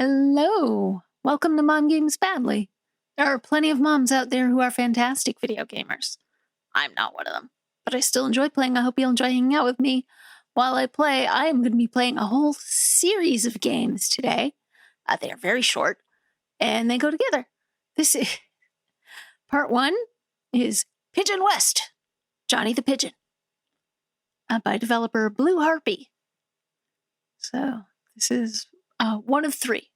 Hello! Welcome to Mom Games Badly. There are plenty of moms out there who are fantastic video gamers. I'm not one of them, but I still enjoy playing. I hope you'll enjoy hanging out with me. While I play, I am going to be playing a whole series of games today. They are very short, and they go together. This is part 1 is Pigeon West, Johnny the Pigeon, by developer Blue Harpy. So this is one of 3.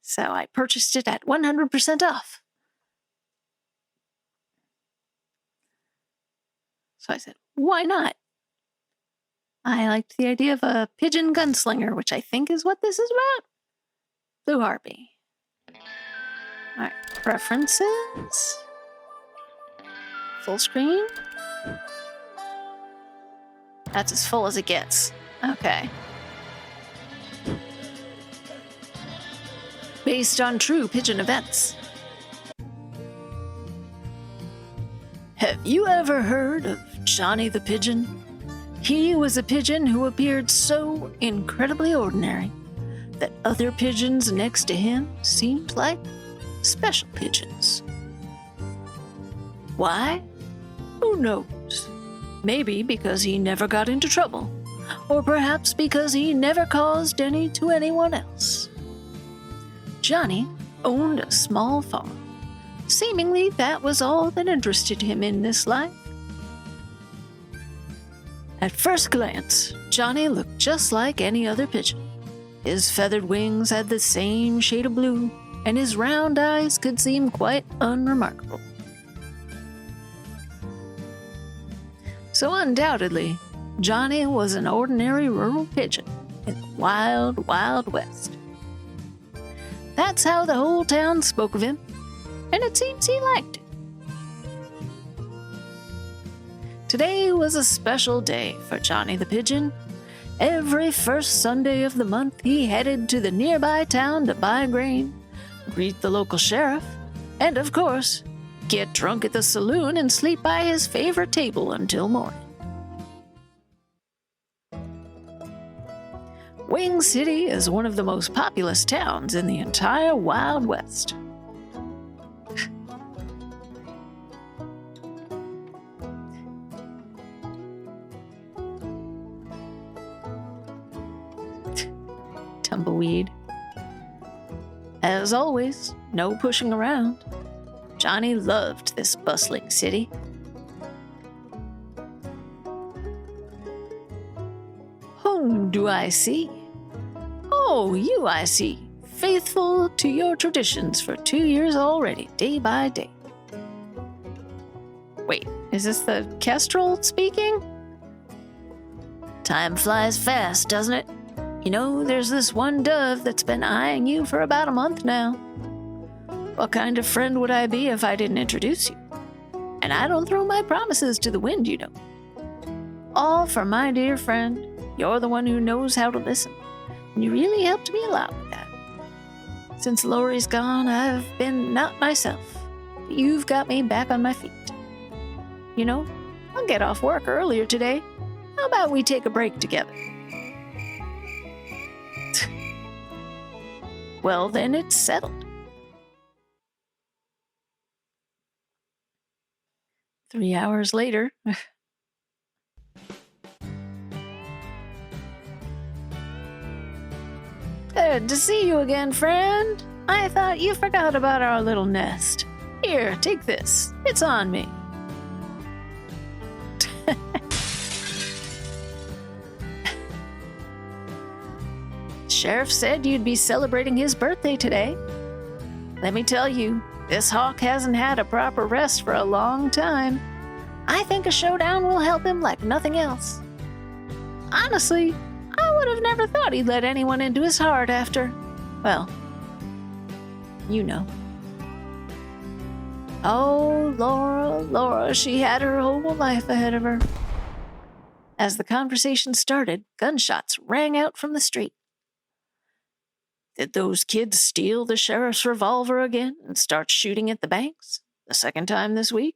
So I purchased it at 100% off. So I said, why not? I liked the idea of a pigeon gunslinger, which I think is what this is about. Blue Harpy. All right, preferences. Full screen. That's as full as it gets. Okay. Based on true pigeon events. Have you ever heard of Johnny the Pigeon? He was a pigeon who appeared so incredibly ordinary that other pigeons next to him seemed like special pigeons. Why? Who knows? Maybe because he never got into trouble, or perhaps because he never caused any to anyone else. Johnny owned a small farm. Seemingly, that was all that interested him in this life. At first glance, Johnny looked just like any other pigeon. His feathered wings had the same shade of blue, and his round eyes could seem quite unremarkable. So undoubtedly, Johnny was an ordinary rural pigeon in the wild, wild west. That's how the whole town spoke of him, and it seems he liked it. Today was a special day for Johnny the Pigeon. Every first Sunday of the month, he headed to the nearby town to buy grain, greet the local sheriff, and of course, get drunk at the saloon and sleep by his favorite table until morning. Wing City is one of the most populous towns in the entire Wild West. Tumbleweed. As always, no pushing around. Johnny loved this bustling city. Whom do I see? Oh, you I see, faithful to your traditions for 2 years already, day by day. Wait, is this the kestrel speaking? Time flies fast, doesn't it? You know, there's this one dove that's been eyeing you for about a month now. What kind of friend would I be if I didn't introduce you? And I don't throw my promises to the wind, you know. All for my dear friend. You're the one who knows how to listen. And you really helped me a lot with that. Since Lori's gone, I've been not myself. But you've got me back on my feet. You know, I'll get off work earlier today. How about we take a break together? Well, then it's settled. 3 hours later. Good to see you again, friend. I thought you forgot about our little nest. Here, take this. It's on me. Sheriff said you'd be celebrating his birthday today. Let me tell you, this hawk hasn't had a proper rest for a long time. I think a showdown will help him like nothing else. Honestly, I would have never thought he'd let anyone into his heart after, well, you know. Oh, Laura, she had her whole life ahead of her. As the conversation started, gunshots rang out from the street. Did those kids steal the sheriff's revolver again and start shooting at the banks? The second time this week?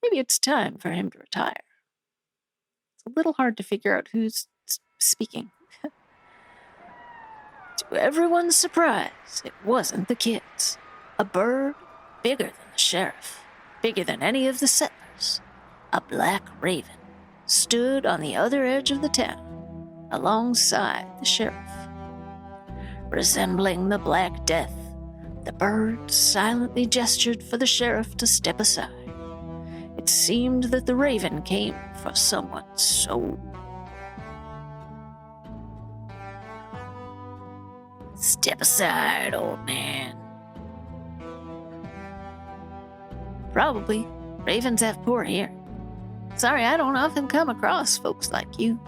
Maybe it's time for him to retire. It's a little hard to figure out who's speaking. To everyone's surprise, it wasn't the kids. A bird bigger than the sheriff, bigger than any of the settlers. A black raven stood on the other edge of the town, alongside the sheriff. Resembling the Black Death, the bird silently gestured for the sheriff to step aside. It seemed that the raven came for someone's soul. Step aside, old man. Probably. Ravens have poor hearing. Sorry, I don't often come across folks like you.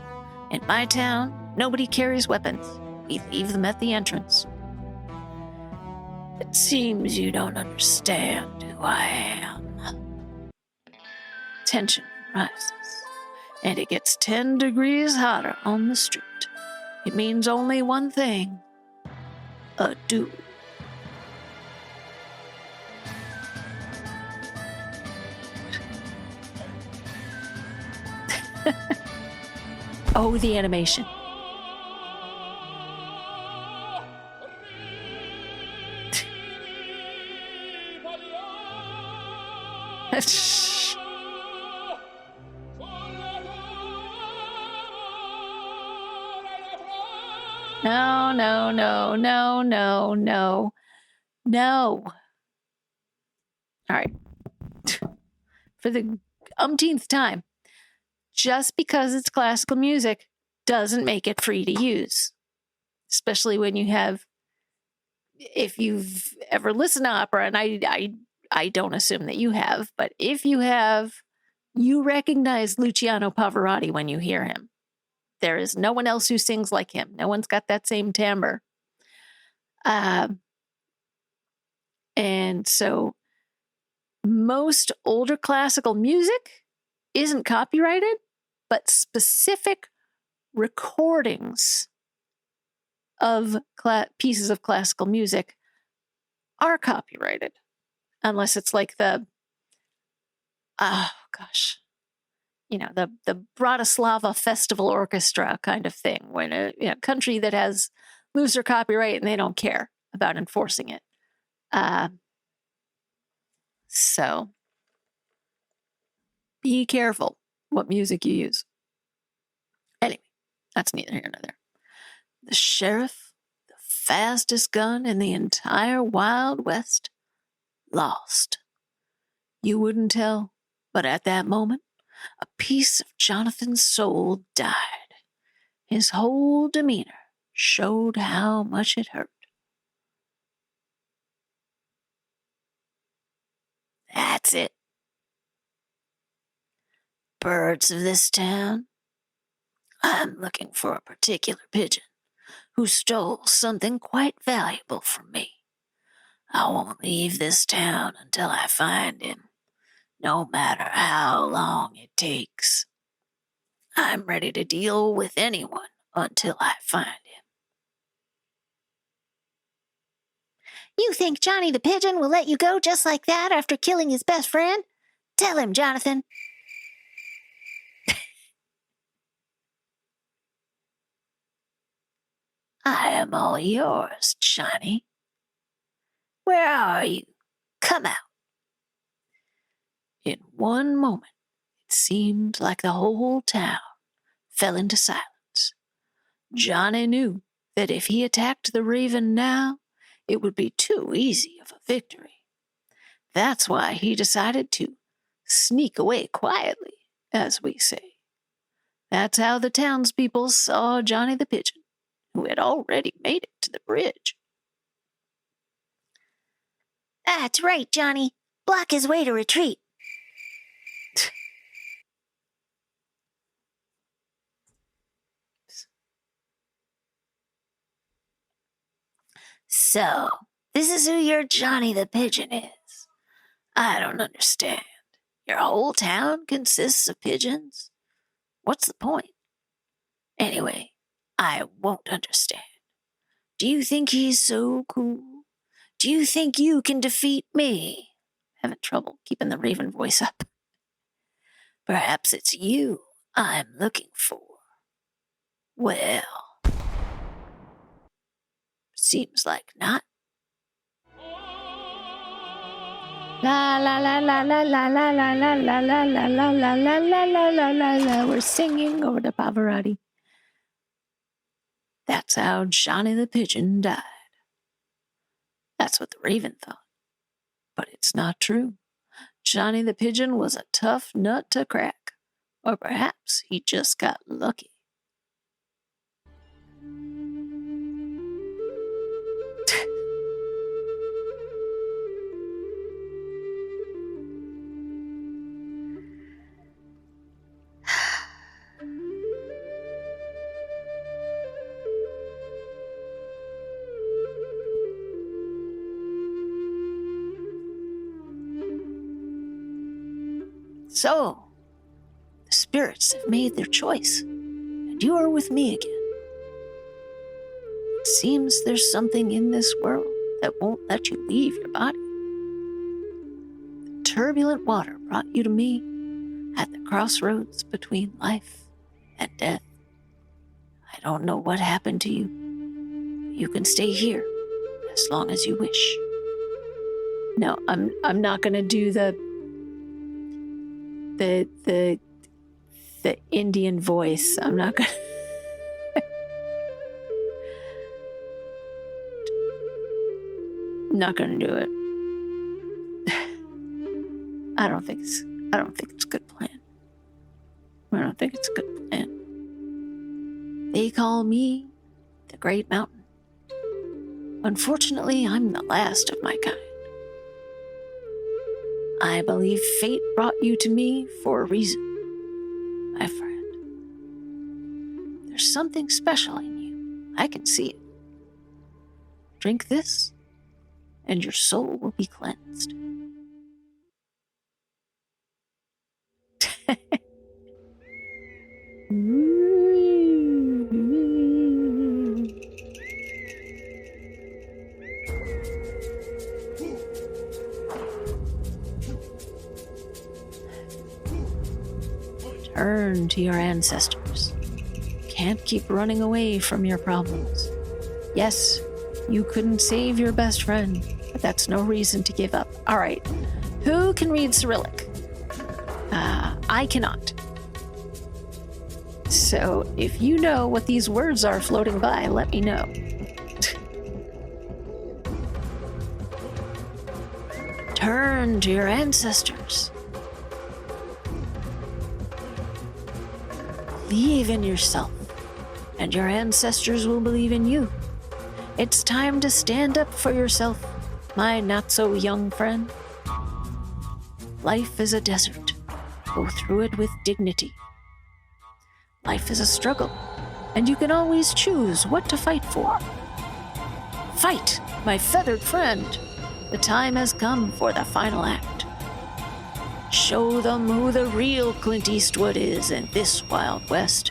In my town, nobody carries weapons. We leave them at the entrance. It seems you don't understand who I am. Tension rises, and it gets 10 degrees hotter on the street. It means only one thing: a duel. Oh, the animation. No, no, no, no, no, no, no. All right. For the umpteenth time, just because it's classical music doesn't make it free to use. Especially when you have, if you've ever listened to opera, and I don't assume that you have, but if you have, you recognize Luciano Pavarotti when you hear him. There is no one else who sings like him. No one's got that same timbre. And so most older classical music isn't copyrighted, but specific recordings of pieces of classical music are copyrighted. Unless it's like the, the Bratislava Festival Orchestra kind of thing, when a country that has looser copyright and they don't care about enforcing it. So be careful what music you use. Anyway, that's neither here nor there. The sheriff, the fastest gun in the entire Wild West, lost. You wouldn't tell, but at that moment, a piece of Jonathan's soul died. His whole demeanor showed how much it hurt. That's it. Birds of this town, I'm looking for a particular pigeon who stole something quite valuable from me. I won't leave this town until I find him, no matter how long it takes. I'm ready to deal with anyone until I find him. You think Johnny the Pigeon will let you go just like that after killing his best friend? Tell him, Jonathan. I am all yours, Johnny. Where are you? Come out. In one moment, it seemed like the whole town fell into silence. Johnny knew that if he attacked the raven now, it would be too easy of a victory. That's why he decided to sneak away quietly, as we say. That's how the townspeople saw Johnny the Pigeon, who had already made it to the bridge. That's right, Johnny. Block his way to retreat. So, this is who your Johnny the Pigeon is. I don't understand. Your whole town consists of pigeons? What's the point? Anyway, I won't understand. Do you think he's so cool? Do you think you can defeat me? Having trouble keeping the raven voice up. Perhaps it's you I'm looking for. Well, Seems like not. La la la la la la la la la la la la la la la la la la la la. We're singing over the Pavarotti. That's how Johnny the Pigeon died. That's what the Raven thought. But it's not true. Johnny the Pigeon was a tough nut to crack. Or perhaps he just got lucky. So, the spirits have made their choice, and you are with me again. It seems there's something in this world that won't let you leave your body. The turbulent water brought you to me at the crossroads between life and death. I don't know what happened to you. You can stay here as long as you wish. No, I'm not going to do the Indian voice. I'm not gonna. I'm not gonna do it. I don't think it's a good plan. I don't think it's a good plan. They call me the Great Mountain. Unfortunately, I'm the last of my kind. I believe fate brought you to me for a reason, my friend. There's something special in you. I can see it. Drink this, and your soul will be cleansed. Turn to your ancestors. Can't keep running away from your problems. Yes, you couldn't save your best friend, but that's no reason to give up. All right, who can read Cyrillic? I cannot. So if you know what these words are floating by, let me know. Turn to your ancestors. Believe in yourself, and your ancestors will believe in you. It's time to stand up for yourself, my not-so-young friend. Life is a desert. Go through it with dignity. Life is a struggle, and you can always choose what to fight for. Fight, my feathered friend. The time has come for the final act. Show them who the real Clint Eastwood is in this Wild West.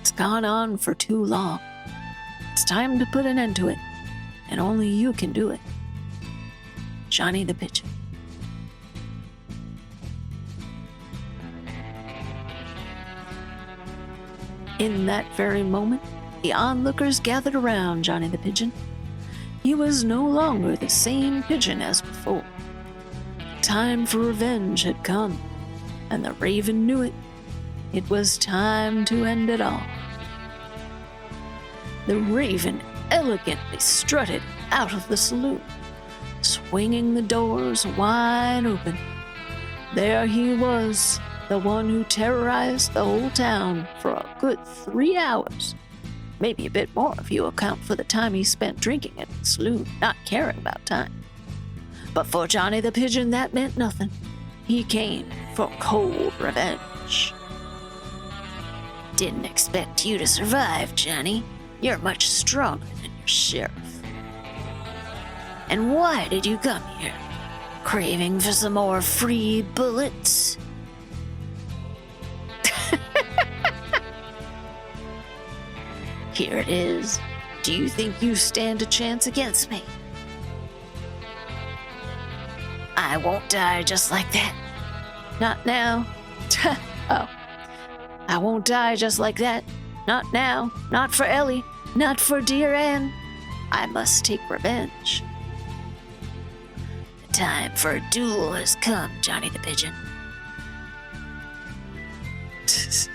It's gone on for too long. It's time to put an end to it, and only you can do it. Johnny the Pigeon. In that very moment, the onlookers gathered around Johnny the Pigeon. He was no longer the same pigeon as before. Time for revenge had come, and the Raven knew it. It was time to end it all. The Raven elegantly strutted out of the saloon, swinging the doors wide open. There he was, the one who terrorized the whole town for a good 3 hours. Maybe a bit more if you account for the time he spent drinking at the saloon, not caring about time. But for Johnny the Pigeon, that meant nothing. He came for cold revenge. Didn't expect you to survive, Johnny. You're much stronger than your sheriff. And why did you come here? Craving for some more free bullets? Here it is. Do you think you stand a chance against me? I won't die just like that. Not now. Oh. I won't die just like that. Not now. Not for Ellie. Not for dear Anne. I must take revenge. The time for a duel has come, Johnny the Pigeon. Just...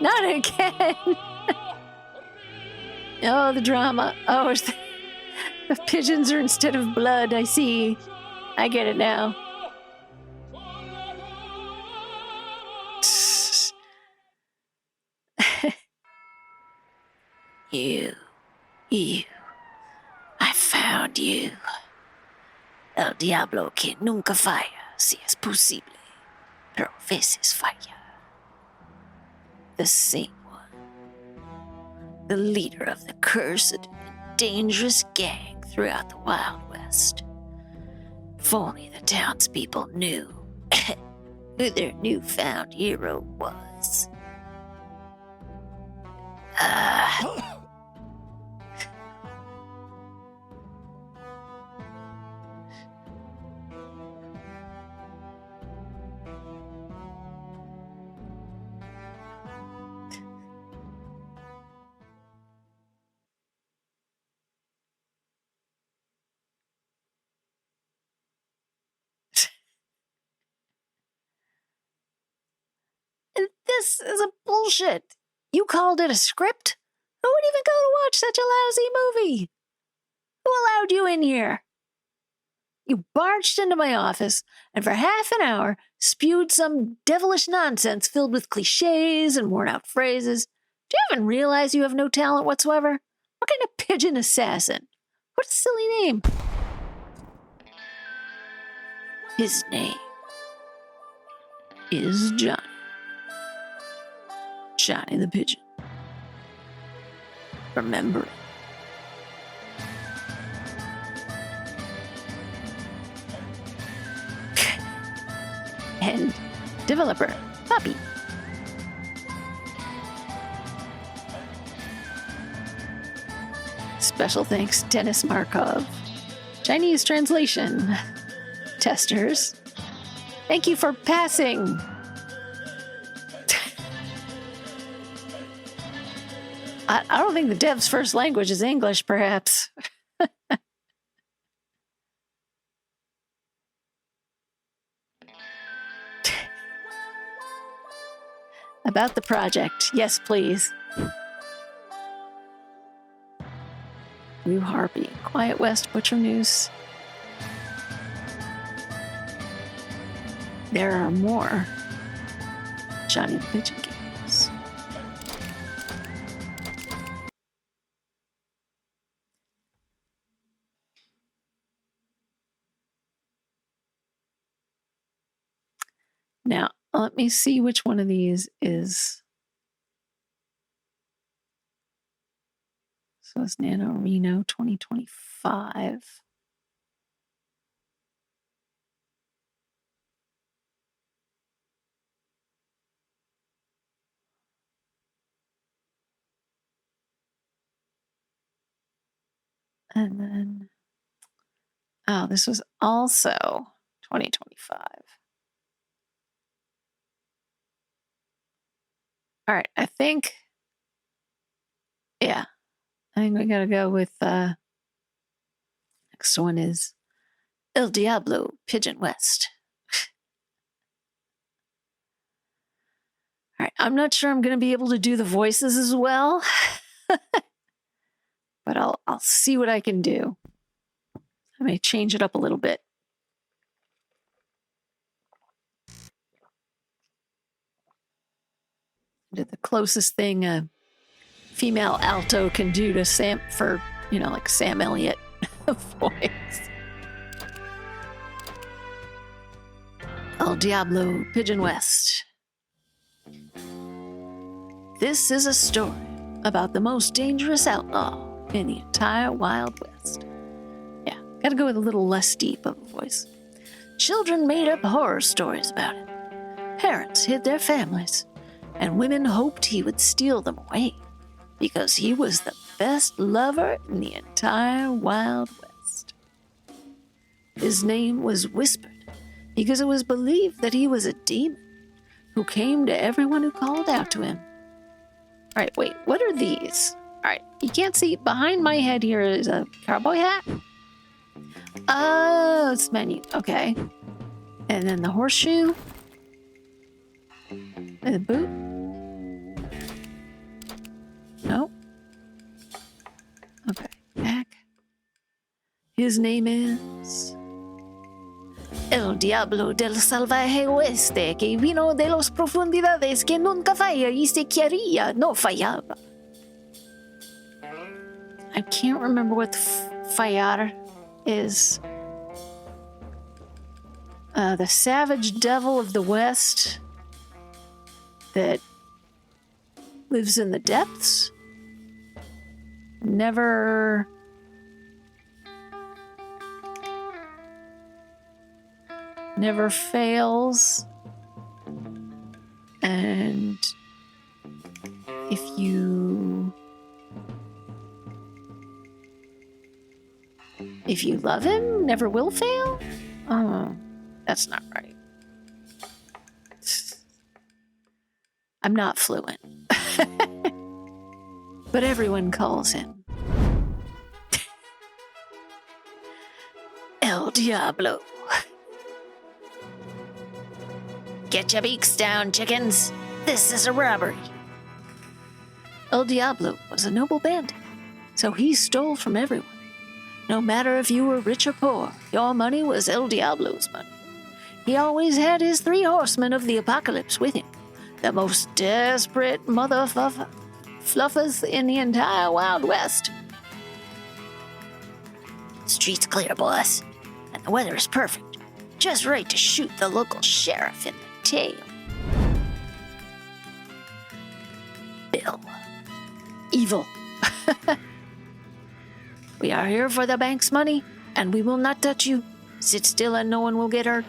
Not again! Oh, the drama. Oh, the pigeons are instead of blood, I see. I get it now. You. I found you. El diablo que nunca falla, si es posible, pero a veces falla. The same one. The leader of the cursed and dangerous gang throughout the Wild West. If only the townspeople knew who their newfound hero was. This is a bullshit. You called it a script? Who would even go to watch such a lousy movie? Who allowed you in here? You barged into my office and for half an hour spewed some devilish nonsense filled with cliches and worn-out phrases. Do you even realize you have no talent whatsoever? What kind of pigeon assassin? What a silly name. His name is Johnny. Johnny the Pigeon. Remember it. And developer, Poppy. Special thanks, Dennis Markov. Chinese translation. Testers. Thank you for passing. I don't think the dev's first language is English, perhaps. About the project, yes, please. Blue Harpy, Quiet West, Butcher News. There are more Johnny the Pigeon games. Now, let me see which one of these is. So it's NaNoWriMo 2025. And then, oh, this was also 2025. All right, I think, yeah, I think we gotta go with, next one is El Diablo, Pigeon West. All right, I'm not sure I'm gonna be able to do the voices as well, but I'll see what I can do. I may change it up a little bit. The closest thing a female alto can do to Sam for, like Sam Elliott voice. El Diablo, Pigeon West. This is a story about the most dangerous outlaw in the entire Wild West. Yeah, gotta go with a little less deep of a voice. Children made up horror stories about it. Parents hid their families, and women hoped he would steal them away because he was the best lover in the entire Wild West. His name was whispered because it was believed that he was a demon who came to everyone who called out to him. All right, wait, what are these? All right, you can't see. Behind my head here is a cowboy hat. Oh, it's menu. Okay. And then the horseshoe. And the boot. Nope. Okay, back. His name is El Diablo del Salvaje Oeste, que vino de las profundidades, que nunca falla y se quería no fallaba. I can't remember what fallar is. The savage devil of the West that lives in the depths. Never fails. And if you love him, never will fail? Oh, that's not right. I'm not fluent. But everyone calls him El Diablo. Get your beaks down, chickens. This is a robbery. El Diablo was a noble bandit, so he stole from everyone. No matter if you were rich or poor, your money was El Diablo's money. He always had his 3 horsemen of the apocalypse with him, the most desperate fluffers in the entire Wild West. Street's clear, boss, and the weather is perfect. Just right to shoot the local sheriff in the tail. Bill. Evil. We are here for the bank's money, and we will not touch you. Sit still and no one will get hurt.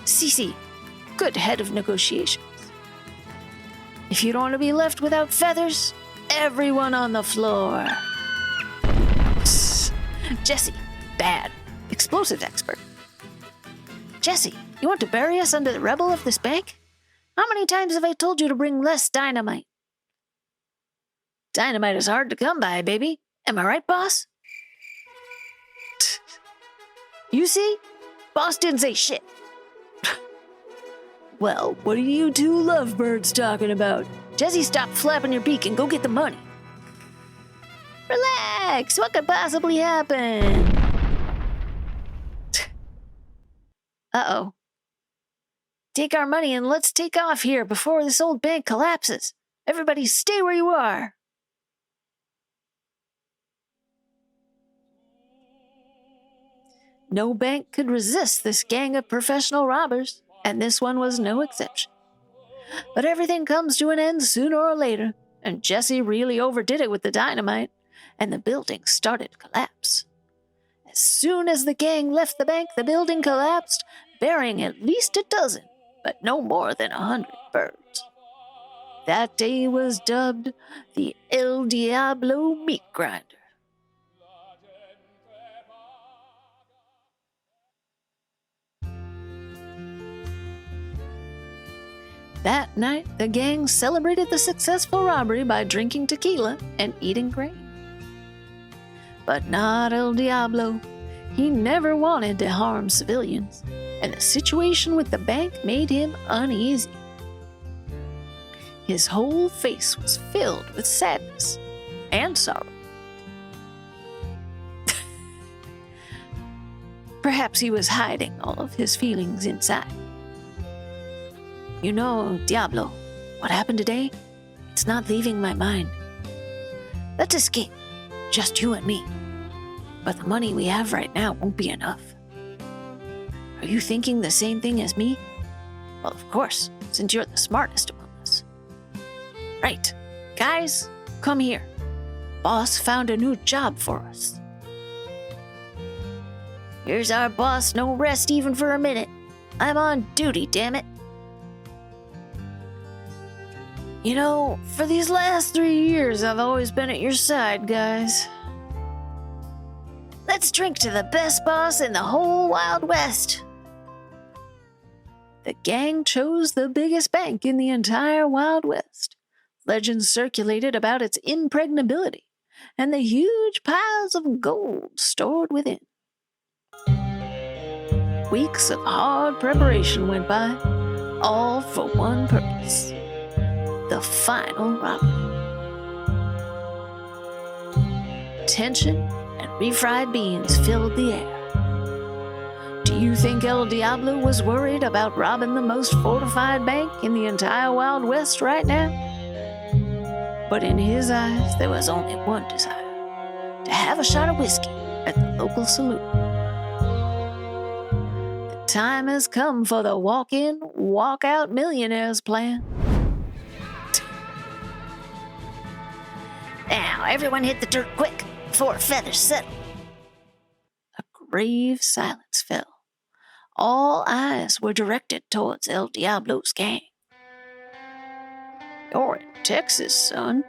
Cece, good head of negotiations. If you don't want to be left without feathers, everyone on the floor. Jesse, bad. Explosives expert. Jesse, you want to bury us under the rubble of this bank? How many times have I told you to bring less dynamite? Dynamite is hard to come by, baby. Am I right, boss? You see? Boss didn't say shit. Well, what are you 2 lovebirds talking about? Jesse, stop flapping your beak and go get the money. Relax. What could possibly happen? Uh-oh. Take our money and let's take off here before this old bank collapses. Everybody stay where you are. No bank could resist this gang of professional robbers, and this one was no exception. But everything comes to an end sooner or later, and Jesse really overdid it with the dynamite, and the building started to collapse. As soon as the gang left the bank, the building collapsed, burying at least a dozen, but no more than 100 birds. That day was dubbed the El Diablo Meat Grinder. That night, the gang celebrated the successful robbery by drinking tequila and eating grain. But not El Diablo. He never wanted to harm civilians, and the situation with the bank made him uneasy. His whole face was filled with sadness and sorrow. Perhaps he was hiding all of his feelings inside. You know, Diablo, what happened today? It's not leaving my mind. Let's escape. Just you and me. But the money we have right now won't be enough. Are you thinking the same thing as me? Well, of course, since you're the smartest among us. Right. Guys, come here. Boss found a new job for us. Here's our boss, no rest even for a minute. I'm on duty, damn it. You know, for these last 3 years, I've always been at your side, guys. Let's drink to the best boss in the whole Wild West. The gang chose the biggest bank in the entire Wild West. Legends circulated about its impregnability and the huge piles of gold stored within. Weeks of hard preparation went by, all for one purpose: the final robbery. Tension and refried beans filled the air. Do you think El Diablo was worried about robbing the most fortified bank in the entire Wild West right now? But in his eyes, there was only one desire: to have a shot of whiskey at the local saloon. The time has come for the walk-in, walk-out millionaires plan. Now, everyone hit the dirt quick, before feathers settle. A grave silence fell. All eyes were directed towards El Diablo's gang. You're in Texas, son.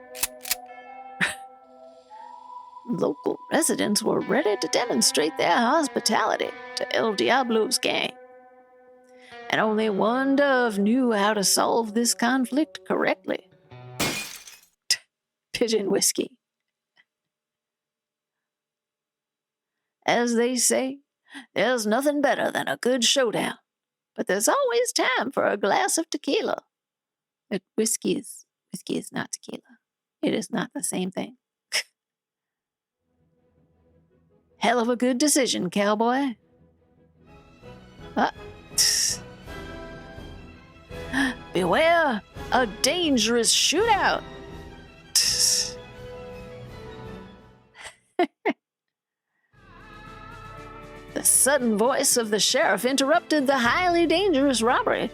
Local residents were ready to demonstrate their hospitality to El Diablo's gang. And only one dove knew how to solve this conflict correctly. Pigeon whiskey. As they say, there's nothing better than a good showdown, but there's always time for a glass of tequila. But whiskey is not tequila. It is not the same thing. Hell of a good decision, cowboy. Beware a dangerous shootout. The sudden voice of the sheriff interrupted the highly dangerous robbery.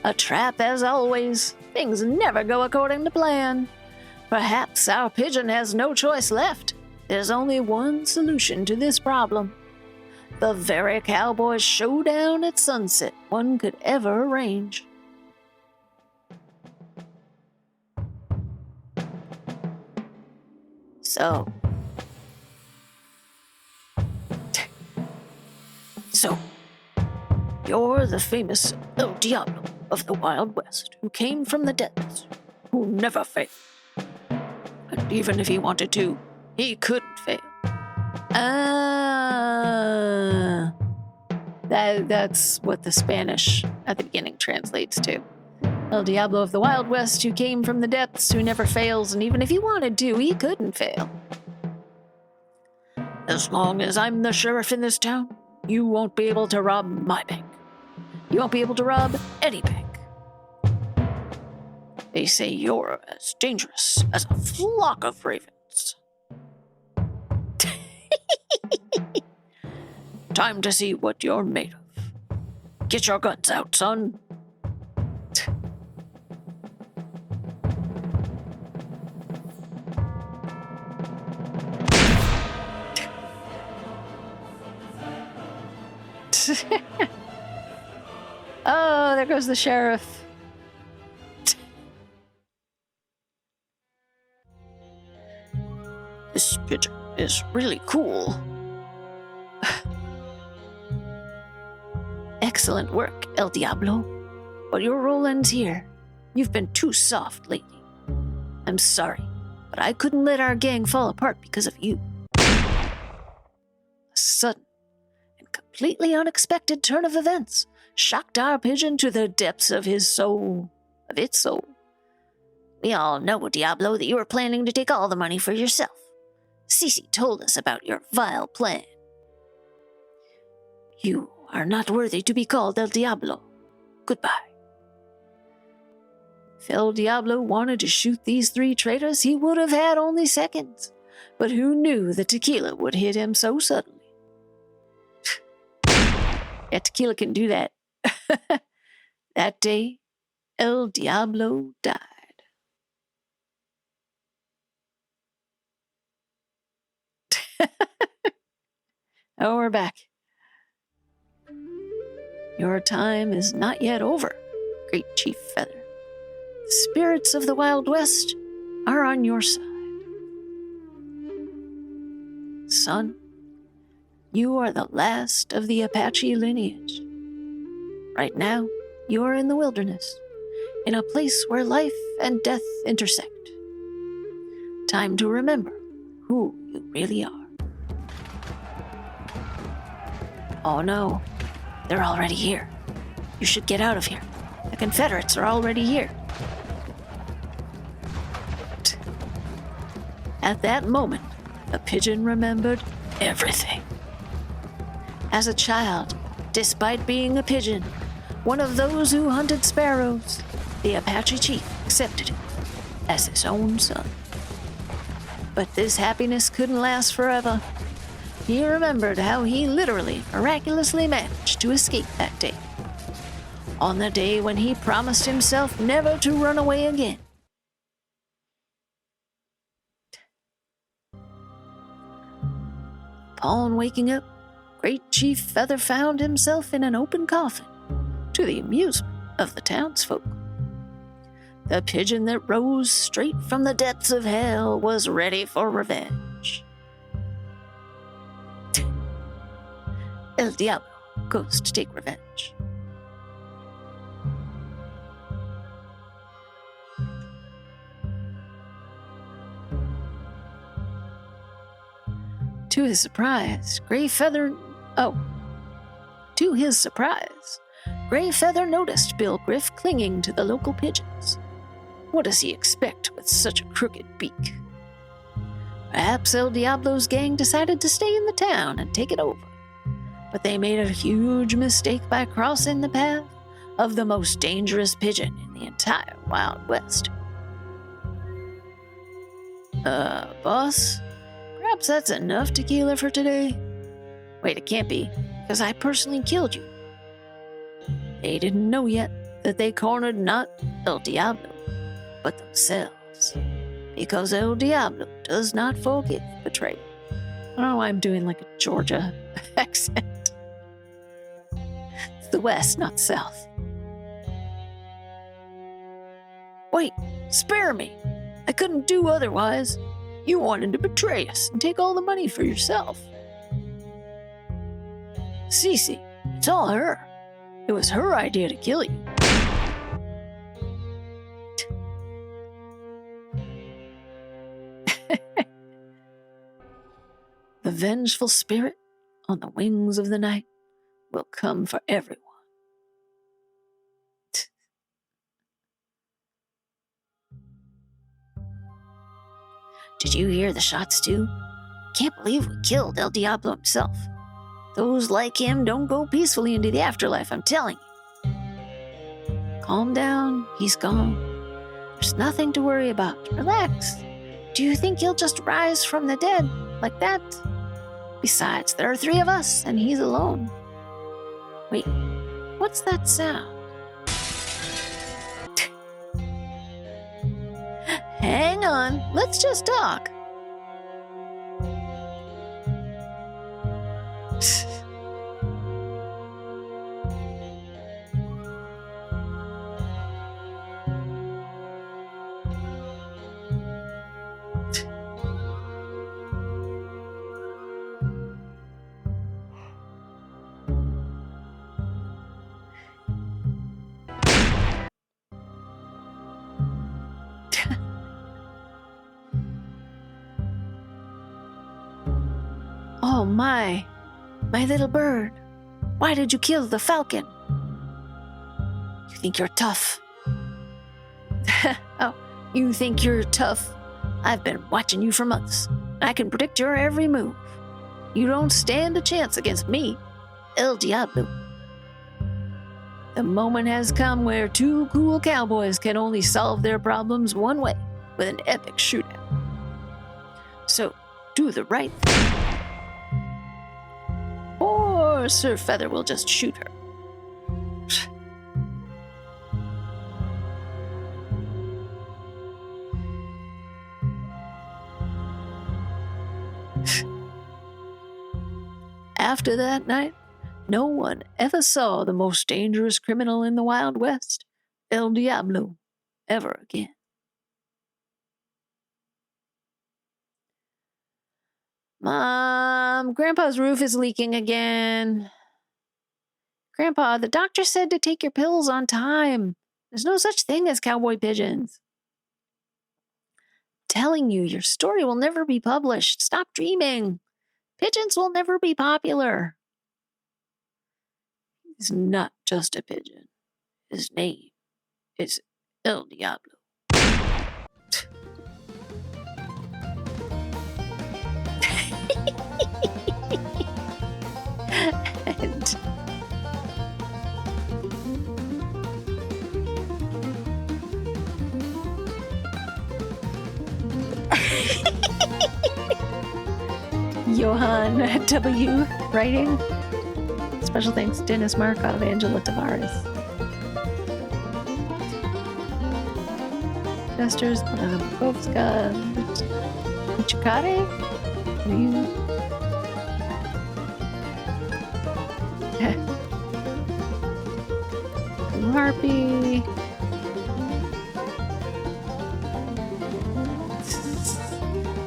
A trap as always. Things never go according to plan. Perhaps our pigeon has no choice left. There's only one solution to this problem: the very cowboy showdown at sunset one could ever arrange. So, you're the famous El Diablo of the Wild West, who came from the depths, who never failed. And even if he wanted to, he couldn't fail. That's what the Spanish at the beginning translates to. El Diablo of the Wild West, who came from the depths, who never fails, and even if he wanted to, he couldn't fail. As long as I'm the sheriff in this town, you won't be able to rob my bank. You won't be able to rob any bank. They say you're as dangerous as a flock of ravens. Time to see what you're made of. Get your guns out, son. Oh, there goes the sheriff. This pigeon is really cool. Excellent work, El Diablo. But your role ends here. You've been too soft lately. I'm sorry, but I couldn't let our gang fall apart because of you. A sudden and completely unexpected turn of events shocked our pigeon to the depths of its soul. We all know, Diablo, that you were planning to take all the money for yourself. Cece told us about your vile plan. You are not worthy to be called El Diablo. Goodbye. If El Diablo wanted to shoot these 3 traitors, he would have had only seconds. But who knew the tequila would hit him so suddenly? Yeah, tequila can do that. That day, El Diablo died. Oh, we're back. Your time is not yet over, Great Chief Feather. The spirits of the Wild West are on your side. Son, you are the last of the Apache lineage. Right now, you are in the wilderness, in a place where life and death intersect. Time to remember who you really are. Oh no, they're already here. You should get out of here. The Confederates are already here. At that moment, the pigeon remembered everything. As a child, despite being a pigeon, one of those who hunted sparrows, the Apache chief accepted him as his own son. But this happiness couldn't last forever. He remembered how he literally, miraculously managed to escape that day. On the day when he promised himself never to run away again. Upon waking up, Great Chief Feather found himself in an open coffin, to the amusement of the townsfolk. The pigeon that rose straight from the depths of hell was ready for revenge. El Diablo goes to take revenge. To his surprise, Gray Feather noticed Bill Griff clinging to the local pigeons. What does he expect with such a crooked beak? Perhaps El Diablo's gang decided to stay in the town and take it over. But they made a huge mistake by crossing the path of the most dangerous pigeon in the entire Wild West. Boss? Perhaps that's enough tequila for today. Wait, it can't be, because I personally killed you. They didn't know yet that they cornered not El Diablo, but themselves. Because El Diablo does not forgive betrayal. I don't know why I'm doing like a Georgia accent. It's the West, not South. Wait, spare me. I couldn't do otherwise. You wanted to betray us and take all the money for yourself. Cece, it's all her. It was her idea to kill you. The vengeful spirit on the wings of the night will come for everyone. Did you hear the shots too? Can't believe we killed El Diablo himself. Those like him don't go peacefully into the afterlife, I'm telling you. Calm down, he's gone. There's nothing to worry about. Relax. Do you think he'll just rise from the dead like that? Besides, there are 3 of us, and he's alone. Wait, what's that sound? Hang on, let's just talk. Oh my little bird. Why did you kill the falcon? You think you're tough? Oh, you think you're tough? I've been watching you for months. I can predict your every move. You don't stand a chance against me, El Diablo. The moment has come where two cool cowboys can only solve their problems one way, with an epic shootout. So, do the right thing. Or Sir Feather will just shoot her. After that night, no one ever saw the most dangerous criminal in the Wild West, El Diablo, ever again. Mom, Grandpa's roof is leaking again. Grandpa, the doctor said to take your pills on time. There's no such thing as cowboy pigeons. Telling you, your story will never be published. Stop dreaming. Pigeons will never be popular. He's not just a pigeon. His name is El Diablo. And Johan W. writing. Special thanks to Dennis Markov, Angela Tavares. Jesters, Bovska, Chikare, Ryu. Harpy.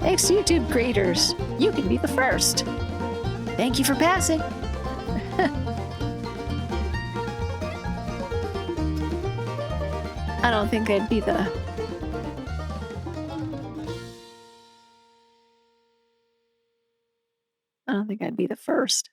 Thanks to YouTube creators, you can be the first. Thank you for passing. I don't think I'd be the... I don't think I'd be the first.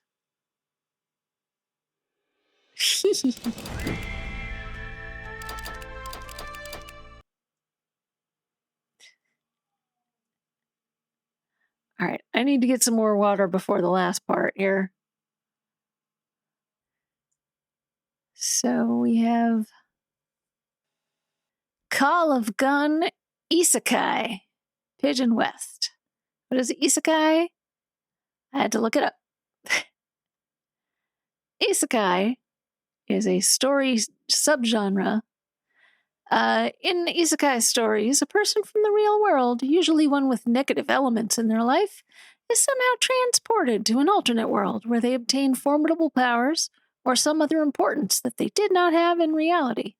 All right, I need to get some more water before the last part here. So we have Call of Gun Isekai, Pigeon West. What is Isekai? I had to look it up. Isekai is a story subgenre. In isekai stories, a person from the real world, usually one with negative elements in their life, is somehow transported to an alternate world where they obtain formidable powers or some other importance that they did not have in reality.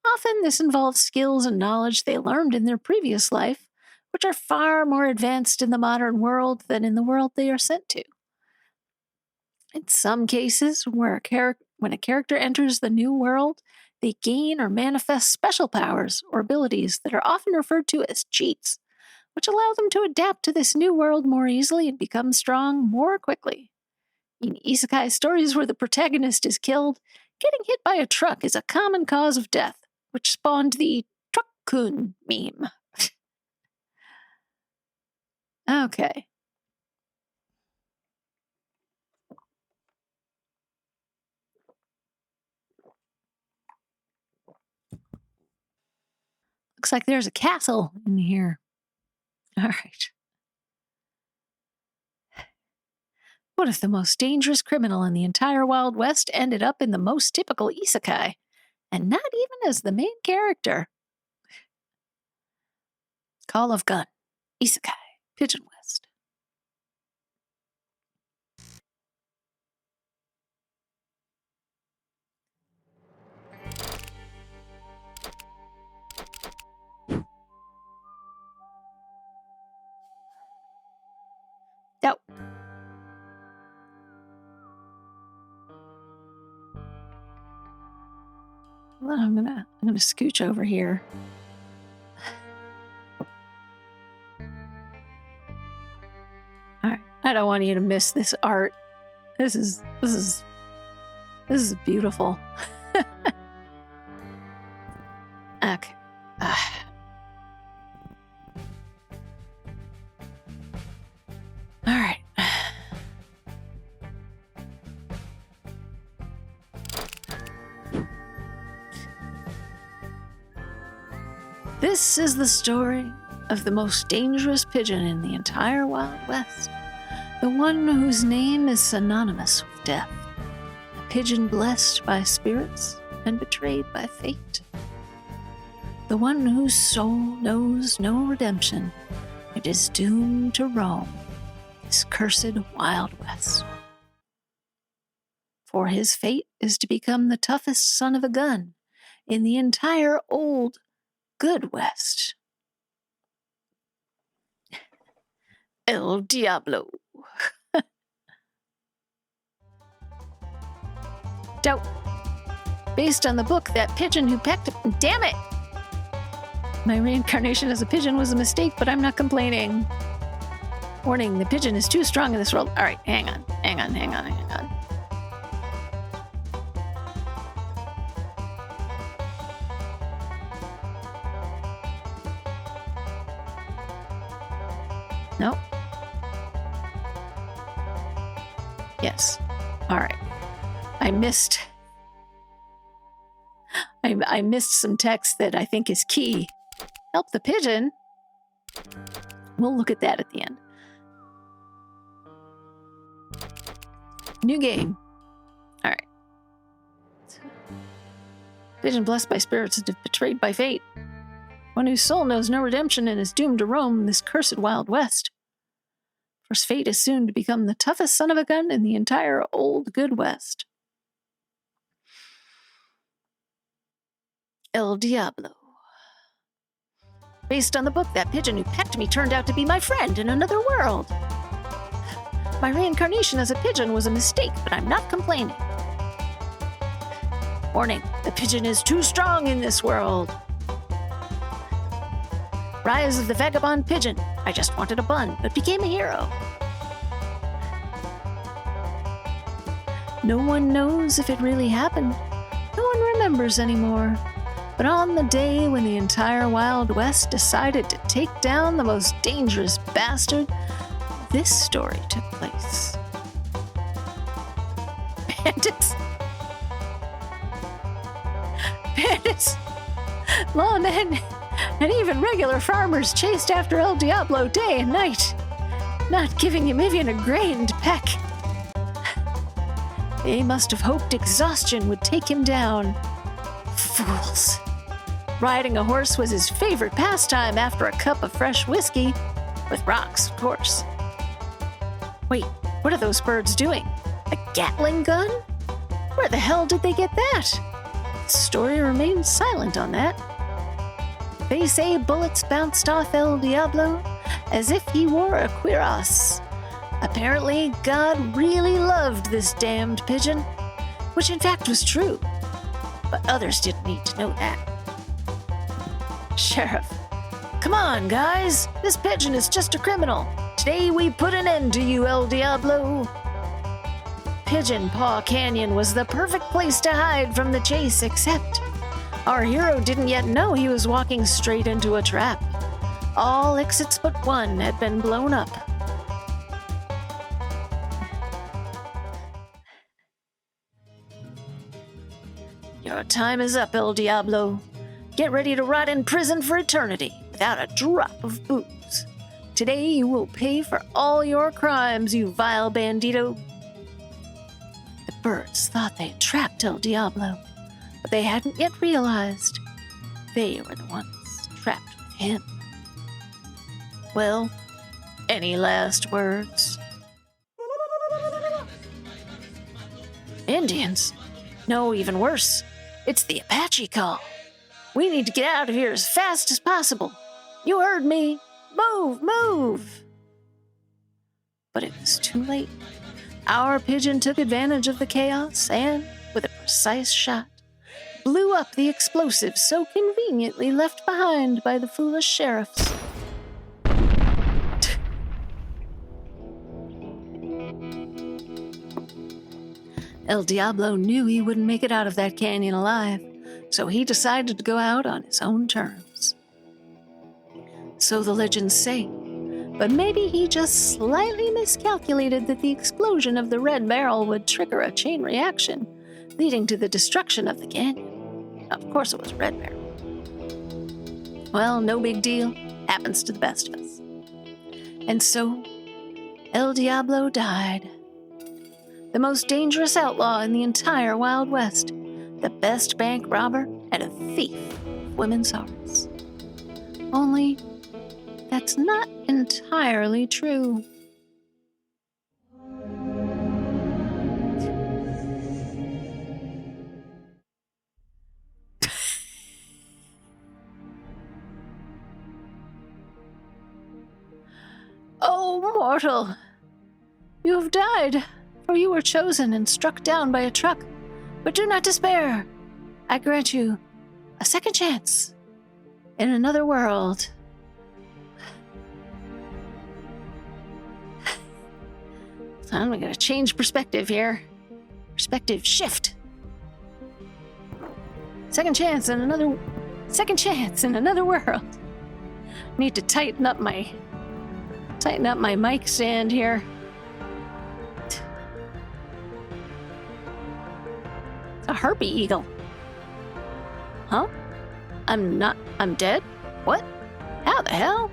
Often this involves skills and knowledge they learned in their previous life, which are far more advanced in the modern world than in the world they are sent to. In some cases, when a character enters the new world, they gain or manifest special powers or abilities that are often referred to as cheats, which allow them to adapt to this new world more easily and become strong more quickly. In isekai stories where the protagonist is killed, getting hit by a truck is a common cause of death, which spawned the truck-kun meme. Okay. Looks like there's a castle in here. All right. What if the most dangerous criminal in the entire Wild West ended up in the most typical isekai, and not even as the main character? Call of Gun, Isekai, Pigeon West. Nope. Well, I'm gonna scooch over here. All right. I don't want you to miss this art. This is beautiful. Okay. All right. This is the story of the most dangerous pigeon in the entire Wild West, the one whose name is synonymous with death, a pigeon blessed by spirits and betrayed by fate, the one whose soul knows no redemption and is doomed to roam this cursed Wild West. For his fate is to become the toughest son of a gun in the entire old, good West. El Diablo. Doubt. Based on the book, that pigeon who pecked it. Damn it! My reincarnation as a pigeon was a mistake, but I'm not complaining. Warning, the pigeon is too strong in this world. Alright, hang on. Nope. Yes. Alright. I missed some text that I think is key. Help the pigeon. We'll look at that at the end. New game. Alright. Pigeon blessed by spirits and betrayed by fate. One whose soul knows no redemption and is doomed to roam this cursed Wild West. For his fate is soon to become the toughest son of a gun in the entire old good West. El Diablo. Based on the book, that pigeon who pecked me turned out to be my friend in another world. My reincarnation as a pigeon was a mistake, but I'm not complaining. Warning, the pigeon is too strong in this world. Rise of the Vagabond Pigeon. I just wanted a bun, but became a hero. No one knows if it really happened. No one remembers anymore. But on the day when the entire Wild West decided to take down the most dangerous bastard, this story took place. Bandits, lawmen, and even regular farmers chased after El Diablo day and night, not giving him even a grain to peck. They must have hoped exhaustion would take him down. Fools. Riding a horse was his favorite pastime after a cup of fresh whiskey, with rocks, of course. Wait, what are those birds doing? A Gatling gun? Where the hell did they get that? The story remains silent on that. They say bullets bounced off El Diablo as if he wore a cuirass. Apparently, God really loved this damned pigeon, which in fact was true. But others didn't need to know that. Sheriff, come on, guys. This pigeon is just a criminal. Today we put an end to you, El Diablo. Pigeon Paw Canyon was the perfect place to hide from the chase, except our hero didn't yet know he was walking straight into a trap. All exits but one had been blown up. Your time is up, El Diablo. Get ready to rot in prison for eternity without a drop of booze. Today you will pay for all your crimes, you vile bandito. The birds thought they had trapped El Diablo, but they hadn't yet realized they were the ones trapped with him. Well, any last words? Indians? No, even worse. It's the Apache call. We need to get out of here as fast as possible. You heard me. Move, move. But it was too late. Our pigeon took advantage of the chaos and, with a precise shot, blew up the explosives so conveniently left behind by the foolish sheriffs. El Diablo knew he wouldn't make it out of that canyon alive, so he decided to go out on his own terms. So the legends say, but maybe he just slightly miscalculated that the explosion of the red barrel would trigger a chain reaction, leading to the destruction of the canyon. Of course it was red barrel. Well, no big deal. Happens to the best of us. And so, El Diablo died. The most dangerous outlaw in the entire Wild West. The best bank robber and a thief of women's hearts. Only, that's not entirely true. Oh, mortal! You have died, for you were chosen and struck down by a truck. But do not despair. I grant you a second chance in another world. I'm gonna change perspective here. Perspective shift. Second chance in another world. Need to tighten up my mic stand here. It's a harpy eagle. Huh? I'm dead? What? How the hell?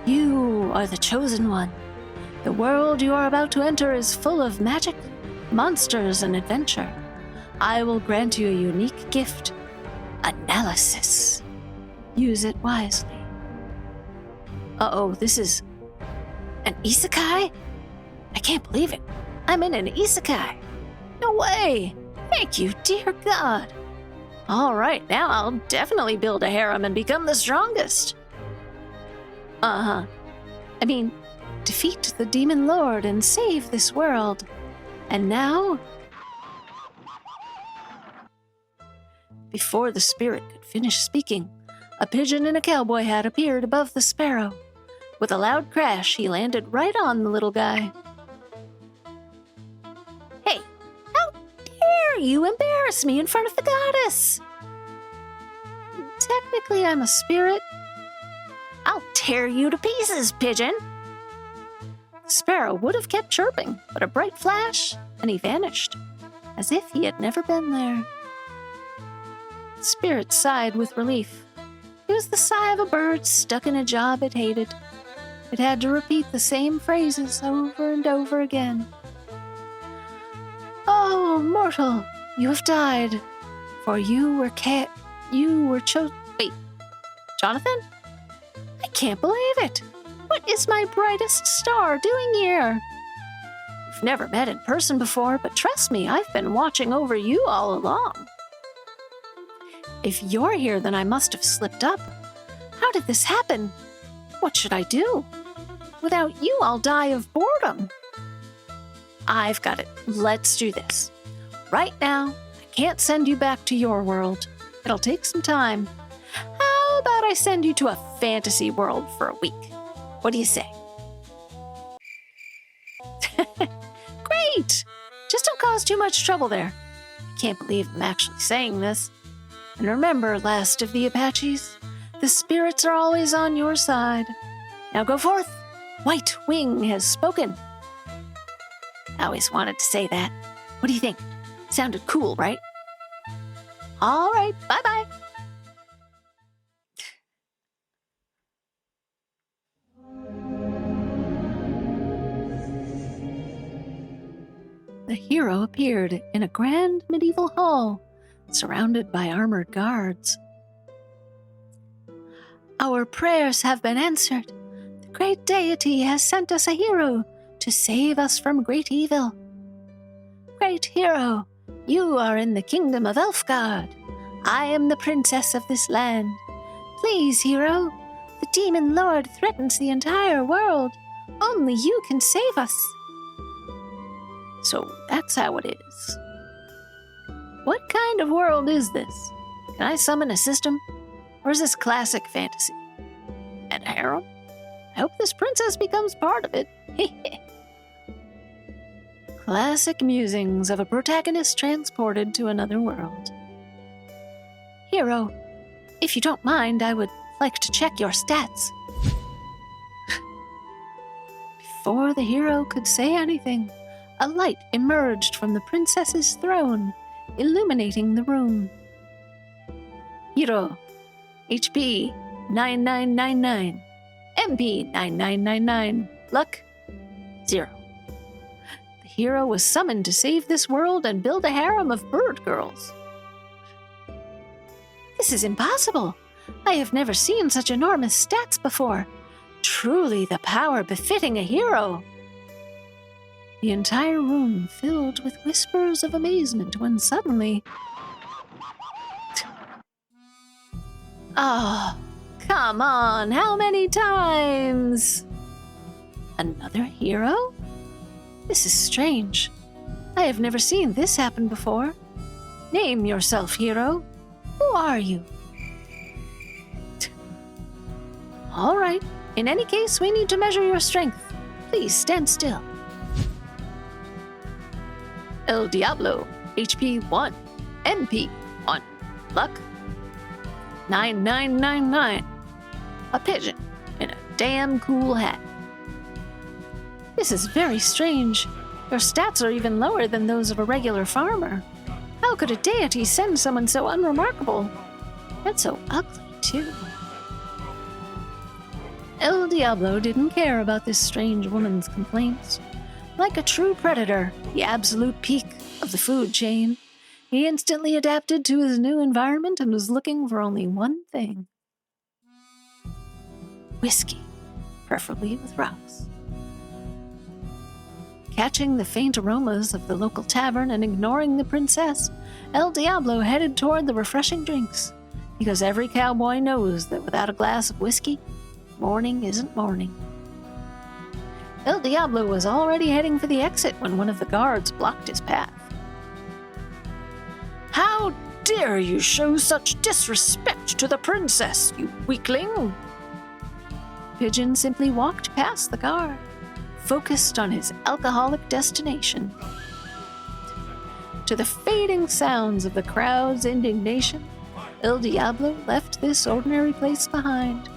You are the chosen one. The world you are about to enter is full of magic, monsters, and adventure. I will grant you a unique gift. Analysis. Use it wisely. Uh-oh, this is an isekai? I can't believe it. I'm in an isekai. No way. Thank you, dear God. All right, now I'll definitely build a harem and become the strongest. Defeat the demon lord and save this world. And now... Before the spirit could finish speaking, a pigeon in a cowboy hat appeared above the sparrow. With a loud crash, he landed right on the little guy. Hey, how dare you embarrass me in front of the goddess? Technically, I'm a spirit. I'll tear you to pieces, pigeon. The sparrow would have kept chirping, but a bright flash, and he vanished, as if he had never been there. The spirit sighed with relief. It was the sigh of a bird stuck in a job it hated. It had to repeat the same phrases over and over again. Oh, mortal, you have died, for you were chosen. Wait, Jonathan? I can't believe it. What is my brightest star doing here? We've never met in person before, but trust me, I've been watching over you all along. If you're here, then I must have slipped up. How did this happen? What should I do? Without you, I'll die of boredom. I've got it. Let's do this. Right now, I can't send you back to your world. It'll take some time. How about I send you to a fantasy world for a week? What do you say? Great! Just don't cause too much trouble there. I can't believe I'm actually saying this. And remember, last of the Apaches, the spirits are always on your side. Now go forth. White Wing has spoken. I always wanted to say that. What do you think? Sounded cool, right? All right, bye-bye. The hero appeared in a grand medieval hall, surrounded by armored guards. Our prayers have been answered. The great deity has sent us a hero to save us from great evil. Great hero, you are in the kingdom of Elfgard. I am the princess of this land. Please, hero, the demon lord threatens the entire world. Only you can save us. So that's how it is. What kind of world is this? Can I summon a system? Or is this classic fantasy? And a harem? I hope this princess becomes part of it. Classic musings of a protagonist transported to another world. Hero, if you don't mind, I would like to check your stats. Before the hero could say anything, a light emerged from the princess's throne, illuminating the room. Hero, HP 9999. MP 9999. Luck 0. The hero was summoned to save this world and build a harem of bird girls. This is impossible. I have never seen such enormous stats before. Truly the power befitting a hero. The entire room filled with whispers of amazement when suddenly... Oh, come on, how many times? Another hero? This is strange. I have never seen this happen before. Name yourself, hero. Who are you? All right. In any case, we need to measure your strength. Please stand still. El Diablo, HP 1, MP 1, Luck 9999. A pigeon in a damn cool hat. This is very strange. Your stats are even lower than those of a regular farmer. How could a deity send someone so unremarkable? And so ugly, too. El Diablo didn't care about this strange woman's complaints. Like a true predator, the absolute peak of the food chain, he instantly adapted to his new environment and was looking for only one thing. Whiskey, preferably with rocks. Catching the faint aromas of the local tavern and ignoring the princess, El Diablo headed toward the refreshing drinks, because every cowboy knows that without a glass of whiskey, morning isn't morning. El Diablo was already heading for the exit when one of the guards blocked his path. How dare you show such disrespect to the princess, you weakling? Pigeon simply walked past the guard, focused on his alcoholic destination. To the fading sounds of the crowd's indignation, El Diablo left this ordinary place behind.